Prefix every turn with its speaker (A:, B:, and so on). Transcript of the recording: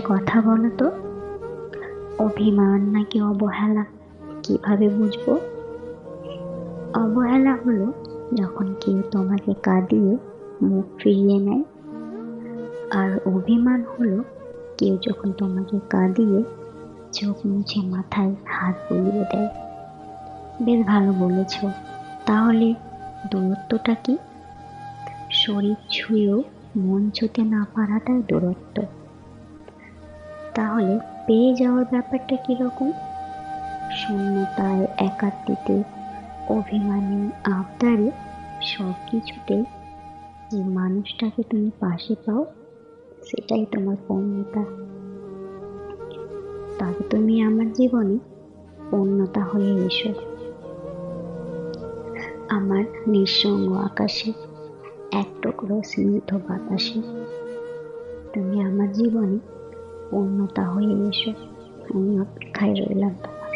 A: কথা বলো তো, অভিমান নাকি অবহেলা কিভাবে বুঝবো? অবহেলা হলো যখন কেউ তোমাকে কাঁদিয়ে মুখ ফিরিয়ে নেয়, আর অভিমান হলো কেউ যখন তোমাকে কাঁদিয়ে চোখ মুছে মাথায় হাত বুলিয়ে দেয়। বেশ ভালো বলেছ। তাহলে দূরত্বটা কি? শরীর ছুঁয়েও মন ছুঁতে না পারাটাই দূরত্ব। তাহলে পেয়ে যাওয়ার ব্যাপারটা কিরকম? শূন্যতায়, একাত্মীতে, অভিমানে, আবদারে, সব কিছুতে যে মানুষটাকে তুমি পাশে পাও, সেটাই তোমার পূর্ণতা। তবে তুমি আমার জীবনে পূর্ণতা হয়ে এসো। আমার নিঃসঙ্গ আকাশে, এক টুকরো স্নিগ্ধ বাতাসে তুমি আমার জীবনে পূর্ণতা হয়ে এসো। আমি অপেক্ষায় রইলাম তোমার।